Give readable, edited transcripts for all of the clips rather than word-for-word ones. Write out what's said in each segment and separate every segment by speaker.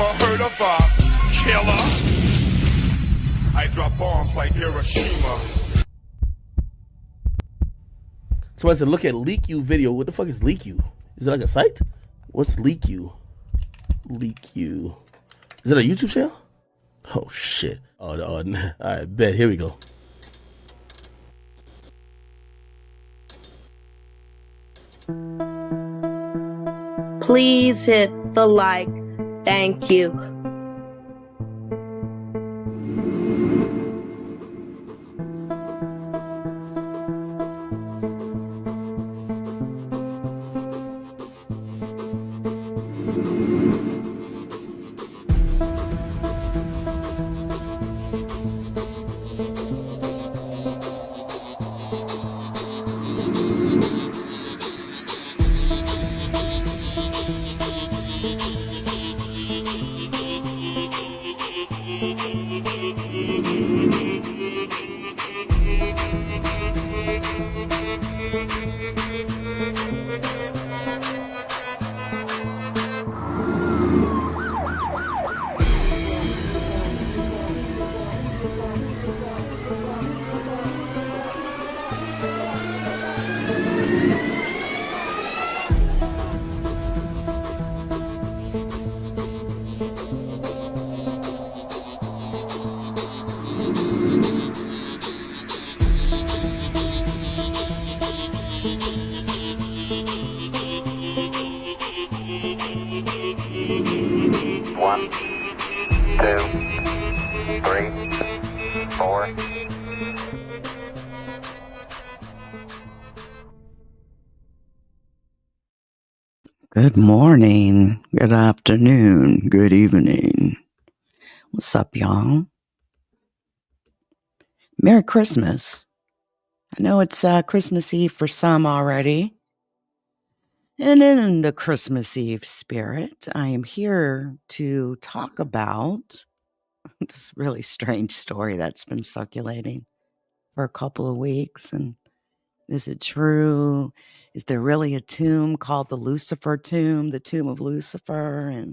Speaker 1: never heard of a killer? I drop bombs like Hiroshima.
Speaker 2: Somebody said, look at LeakYou video. What the fuck is LeakYou? Is it like a site? What's LeakYou? LeakYou. Is it a YouTube channel? Oh, shit. Oh, all right, bet. Here we go.
Speaker 3: Please hit the like. Thank you.
Speaker 4: One, two, three, four.
Speaker 5: Good morning, good afternoon, good evening. What's up, y'all? Merry Christmas. I know it's Christmas Eve for some already. And in the Christmas Eve spirit, I am here to talk about this really strange story that's been circulating for a couple of weeks. And is it true? Is there really a tomb called the Lucifer tomb, the Tomb of Lucifer?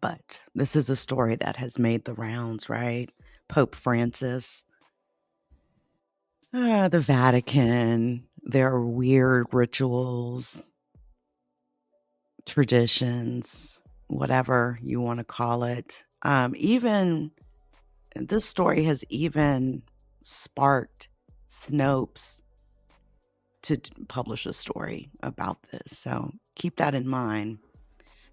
Speaker 5: But this is a story that has made the rounds, right? Pope Francis, the Vatican, their weird rituals, traditions, whatever you want to call it. Even this story has even sparked Snopes to publish a story about this. So keep that in mind.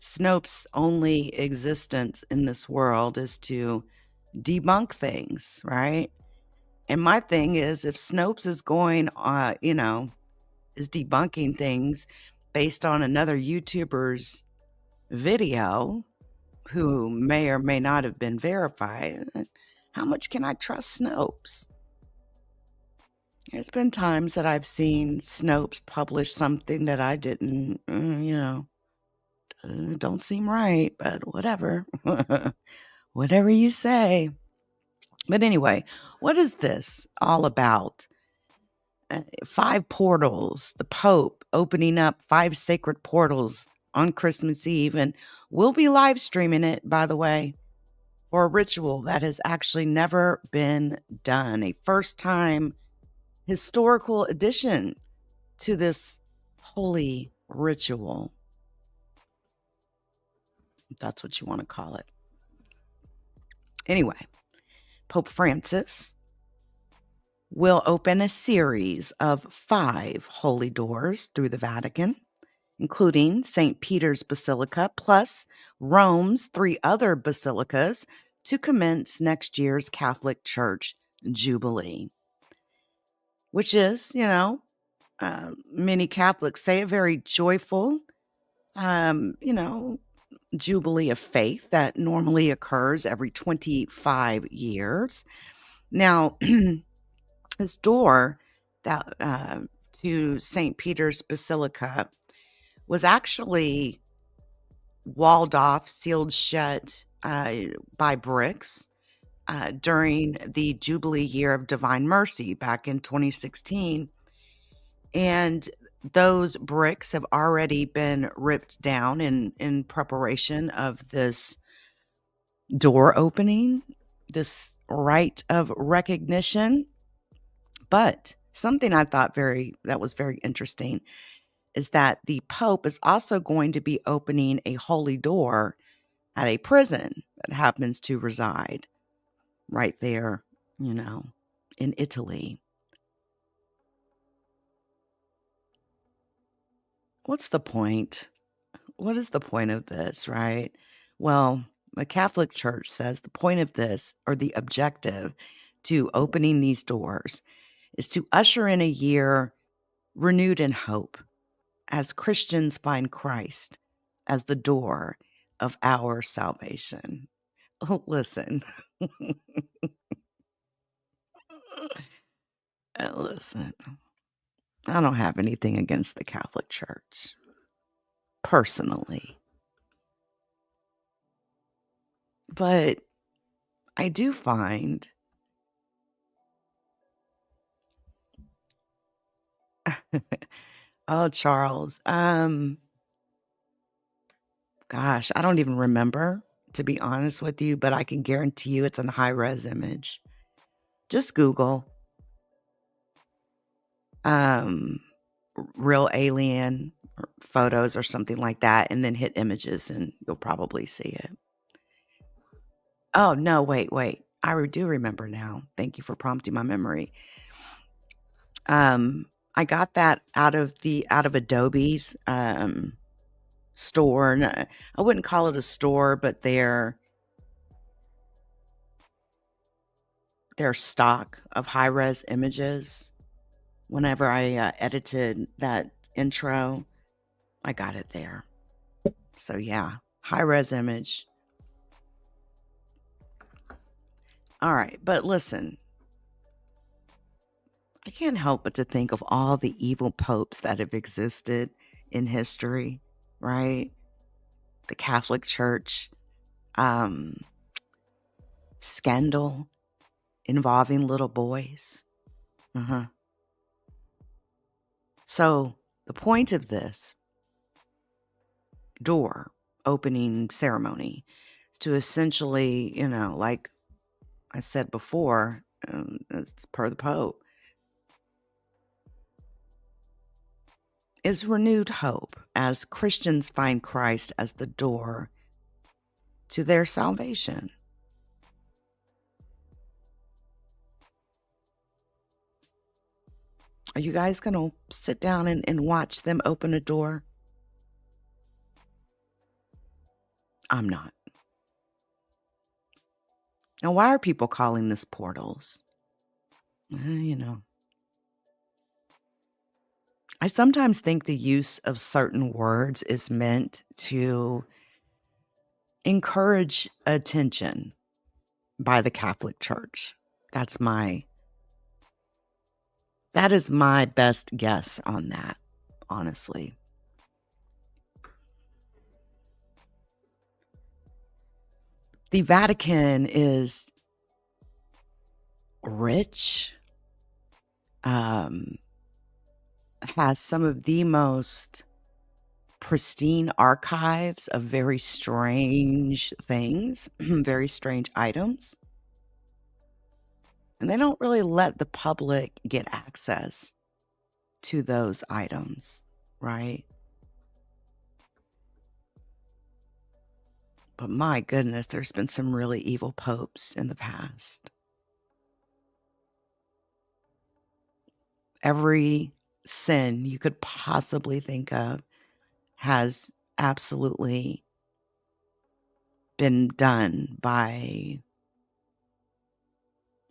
Speaker 5: Snopes' only existence in this world is to debunk things, right? And my thing is, if Snopes is going, is debunking things based on another YouTuber's video who may or may not have been verified, how much can I trust Snopes? There's been times that I've seen Snopes publish something that I didn't, don't seem right, but whatever. Whatever you say. But anyway, what is this all about? 5 portals, the Pope opening up 5 sacred portals on Christmas Eve. And we'll be live streaming it, by the way, for a ritual that has actually never been done. A first time historical addition to this holy ritual. If that's what you want to call it. Anyway, Pope Francis will open a series of 5 holy doors through the Vatican, including St. Peter's Basilica, plus Rome's 3 other basilicas to commence next year's Catholic Church Jubilee, which is, many Catholics say a very joyful, Jubilee of faith that normally occurs every 25 years. Now, this door that to St. Peter's Basilica was actually walled off, sealed shut by bricks during the Jubilee year of Divine Mercy back in 2016. And those bricks have already been ripped down in preparation of this door opening, this rite of recognition. But something I thought that was very interesting is that the Pope is also going to be opening a holy door at a prison that happens to reside right there, in Italy. What's the point? What is the point of this, right? Well, the Catholic Church says the point of this, or the objective to opening these doors, is to usher in a year renewed in hope as Christians find Christ as the door of our salvation. Oh, listen. Listen. I don't have anything against the Catholic Church, personally. But I do find oh, Charles, gosh, I don't even remember, to be honest with you, but I can guarantee you it's a high-res image. Just Google real alien photos or something like that, and then hit images, and you'll probably see it. Oh, no, wait. I do remember now. Thank you for prompting my memory. I got that out of Adobe's store. I wouldn't call it a store, but their stock of high-res images. Whenever I edited that intro, I got it there. So yeah, high-res image. All right, but listen, I can't help but to think of all the evil popes that have existed in history, right? The Catholic Church, scandal involving little boys. So the point of this door opening ceremony is to essentially, like I said before, it's per the Pope, is renewed hope as Christians find Christ as the door to their salvation. Are you guys going to sit down and watch them open a door? I'm not. Now, why are people calling this portals? I sometimes think the use of certain words is meant to encourage attention by the Catholic Church. That is my best guess on that, honestly. The Vatican is rich, has some of the most pristine archives of very strange things, very strange items. And they don't really let the public get access to those items, right? But my goodness, there's been some really evil popes in the past. Every sin you could possibly think of has absolutely been done by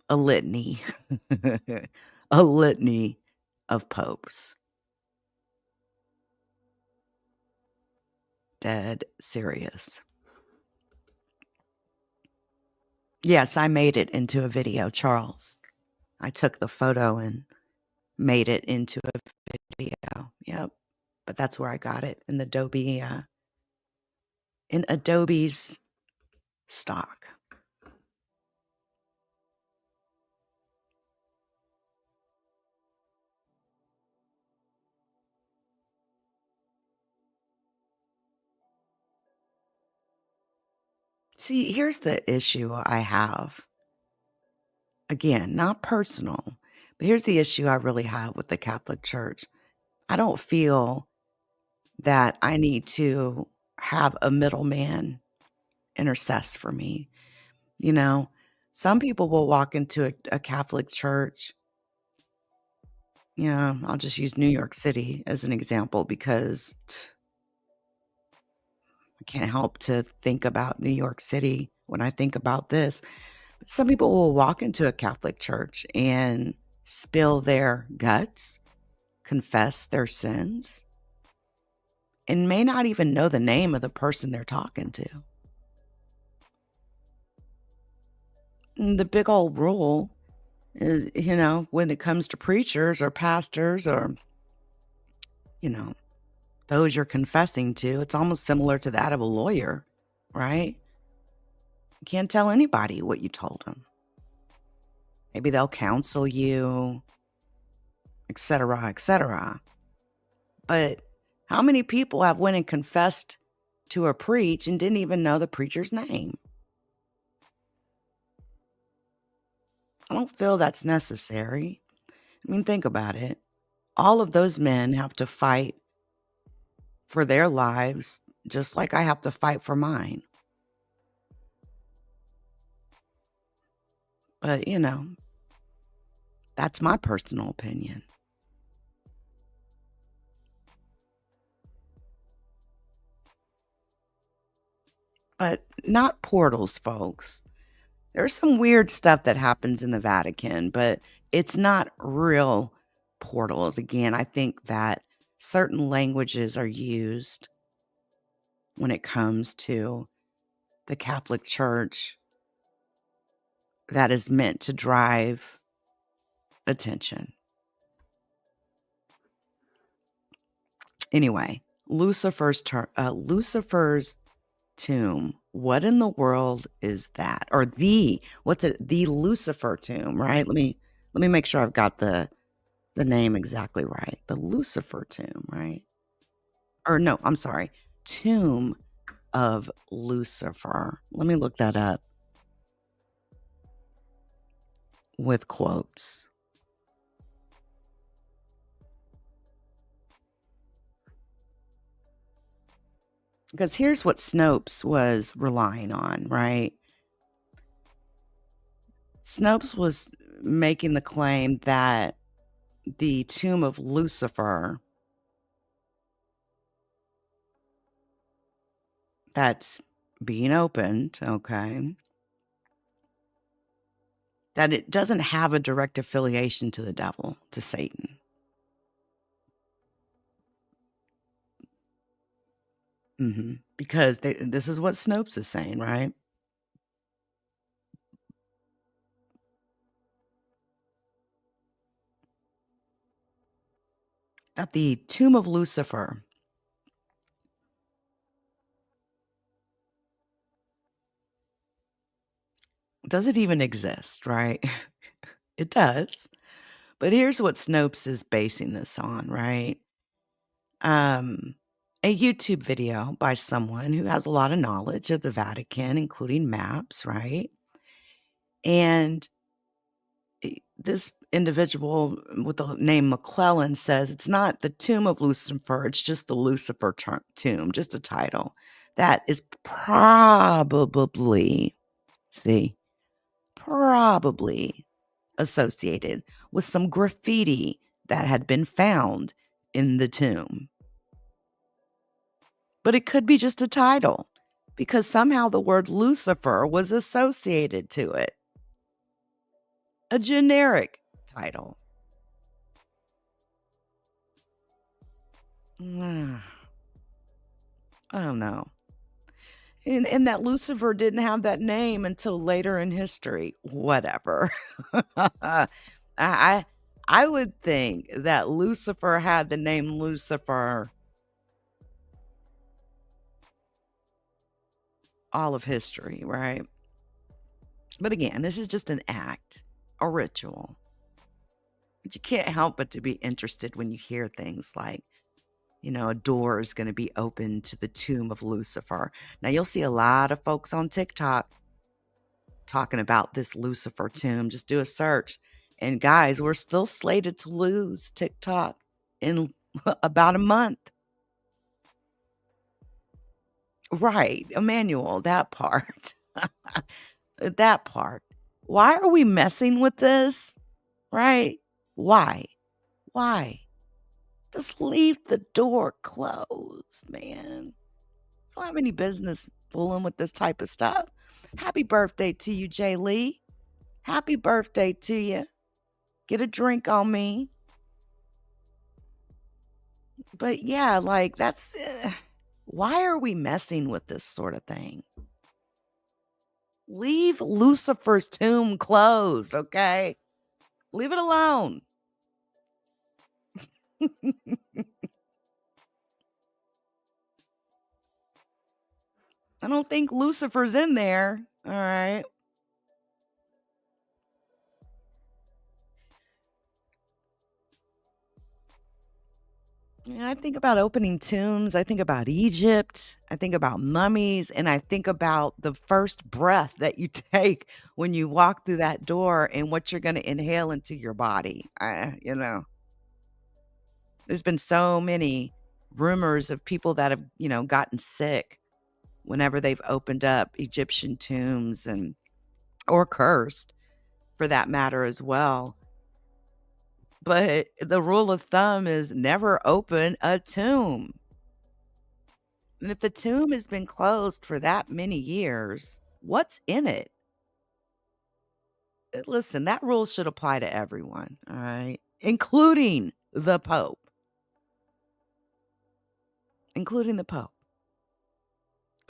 Speaker 5: a litany, a litany of popes. Dead serious. Yes, I made it into a video, Charles. I took the photo and made it into a video. Yep. But that's where I got it, in Adobe, in Adobe's stock. See, here's the issue I have. Again, not personal, but here's the issue I really have with the Catholic Church. I don't feel that I need to have a middleman intercess for me. You know, some people will walk into a Catholic church. Yeah, I'll just use New York City as an example because I can't help to think about New York City when I think about this. Some people will walk into a Catholic church and spill their guts, confess their sins, and may not even know the name of the person they're talking to. And the big old rule is, when it comes to preachers or pastors or, those you're confessing to, it's almost similar to that of a lawyer, right? You can't tell anybody what you told them. Maybe they'll counsel you, etc., etc. But how many people have went and confessed to a preach and didn't even know the preacher's name? I don't feel that's necessary. I mean, think about it. All of those men have to fight for their lives just like I have to fight for mine. But, that's my personal opinion. But not portals, folks. There's some weird stuff that happens in the Vatican, but it's not real portals. Again, I think that certain languages are used when it comes to the Catholic Church that is meant to drive attention. Anyway, Lucifer's tomb. What in the world is that? Or what's it? The Lucifer tomb, right? Let me make sure I've got the name exactly right. The Lucifer tomb, right? Or no, I'm sorry. Tomb of Lucifer. Let me look that up with quotes. Because here's what Snopes was relying on, right? Snopes was making the claim that the tomb of Lucifer that's being opened, okay, that it doesn't have a direct affiliation to the devil, to Satan. Because this is what Snopes is saying, right? That the tomb of Lucifer does it even exist, right? It does. But here's what Snopes is basing this on, right? A YouTube video by someone who has a lot of knowledge of the Vatican, including maps, right? And this individual with the name McClellan says it's not the tomb of Lucifer, it's just the Lucifer tomb, just a title. That is probably associated with some graffiti that had been found in the tomb. But it could be just a title because somehow the word Lucifer was associated to it. A generic title. I don't know. And that Lucifer didn't have that name until later in history. Whatever. I would think that Lucifer had the name Lucifer all of history, right? But again, this is just an act, a ritual. But you can't help but to be interested when you hear things like, a door is going to be open to the tomb of Lucifer. Now, you'll see a lot of folks on TikTok talking about this Lucifer tomb. Just do a search. And guys, we're still slated to lose TikTok in about a month. Right, Emmanuel, that part. That part. Why are we messing with this? Right? Why? Why? Just leave the door closed, man. Don't have any business fooling with this type of stuff. Happy birthday to you, Jay Lee. Happy birthday to you. Get a drink on me. But yeah, like that's why are we messing with this sort of thing? Leave Lucifer's tomb closed, okay? Leave it alone. I don't think Lucifer's in there. All right. I think about opening tombs. I think about Egypt. I think about mummies. And I think about the first breath that you take when you walk through that door and what you're going to inhale into your body. There's been so many rumors of people that have, gotten sick whenever they've opened up Egyptian tombs or cursed for that matter as well. But the rule of thumb is never open a tomb. And if the tomb has been closed for that many years, what's in it? Listen, that rule should apply to everyone, all right? Including the Pope. Including the Pope.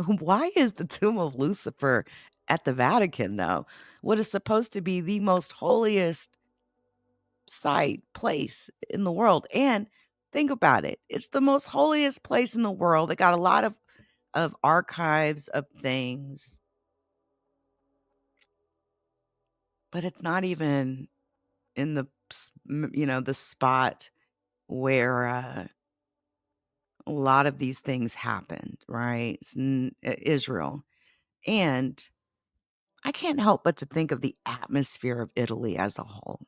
Speaker 5: Why is the tomb of Lucifer at the Vatican, though? What is supposed to be the most holiest place in the world. And think about it. It's the most holiest place in the world. They got a lot of archives of things. But it's not even in the spot where a lot of these things happened, right? It's Israel. And I can't help but to think of the atmosphere of Italy as a whole,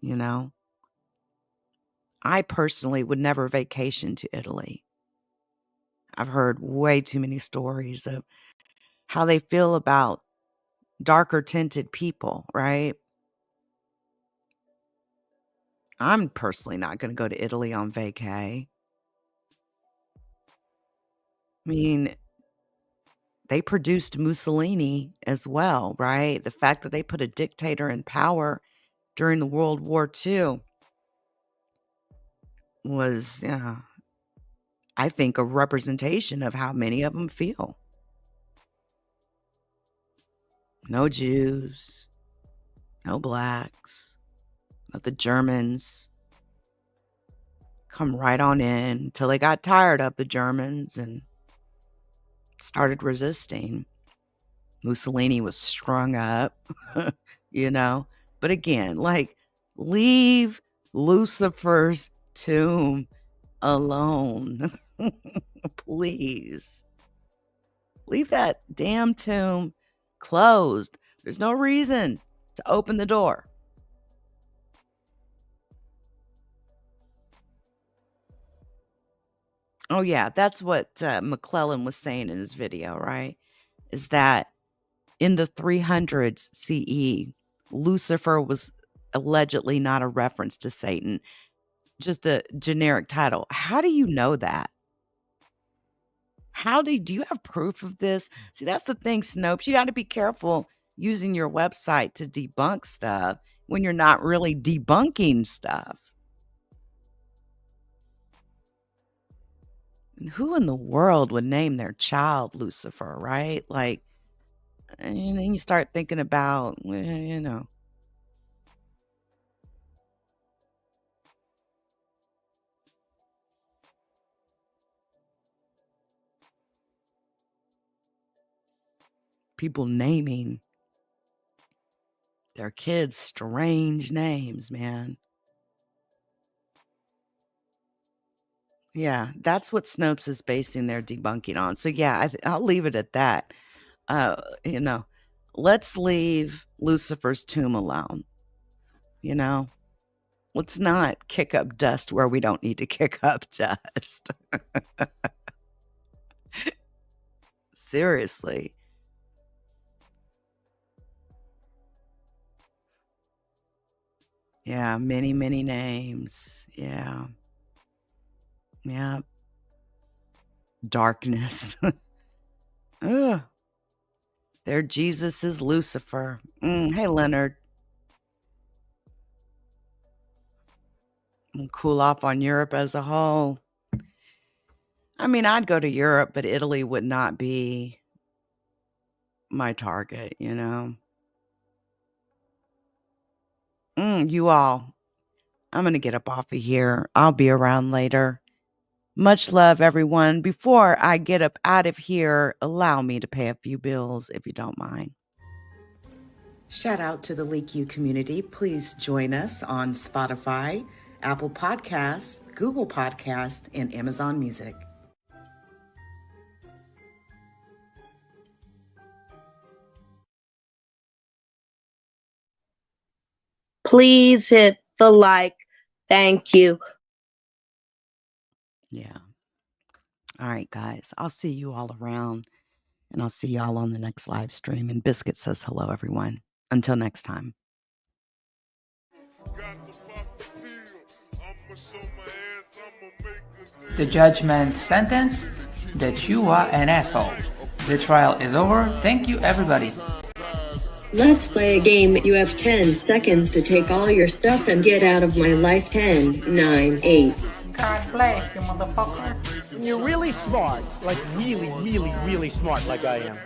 Speaker 5: you know? I personally would never vacation to Italy. I've heard way too many stories of how they feel about darker tinted people, right? I'm personally not going to go to Italy on vacay. I mean, they produced Mussolini as well, right? The fact that they put a dictator in power during the World War II was, I think, a representation of how many of them feel. No Jews, no blacks, let the Germans come right on in until they got tired of the Germans and started resisting. Mussolini was strung up, But again, leave Lucifer's tomb alone. Please. Leave that damn tomb closed. There's no reason to open the door. Oh, yeah, that's what McClellan was saying in his video, right? Is that in the 300s CE, Lucifer was allegedly not a reference to Satan, just a generic title. How do you know that? Do you have proof of this? See, that's the thing, Snopes. You got to be careful using your website to debunk stuff when you're not really debunking stuff. And who in the world would name their child Lucifer, right? And then you start thinking about, people naming their kids strange names, man. Yeah, that's what Snopes is basing their debunking on. So yeah, I'll leave it at that. You know, let's leave Lucifer's tomb alone. You know, let's not kick up dust where we don't need to kick up dust. Seriously. Yeah, many, many names. Yeah. Yeah. Darkness. Ugh. Their Jesus is Lucifer. Hey, Leonard. Cool off on Europe as a whole. I mean, I'd go to Europe, but Italy would not be my target, you know? You all, I'm going to get up off of here. I'll be around later. Much love, everyone. Before I get up out of here, allow me to pay a few bills, if you don't mind. Shout out to the LeakYou community. Please join us on Spotify, Apple Podcasts, Google Podcasts, and Amazon Music.
Speaker 3: Please hit the like. Thank you.
Speaker 5: Yeah. All right, guys. I'll see you all around, and I'll see y'all on the next live stream. And Biscuit says hello, everyone. Until next time.
Speaker 6: The judgment sentence that you are an asshole. The trial is over. Thank you, everybody.
Speaker 7: Let's play a game. You have 10 seconds to take all your stuff and get out of my life. 10, 9, 8.
Speaker 6: God bless you, motherfucker.
Speaker 8: You're really smart. Like really, really, really smart like I am.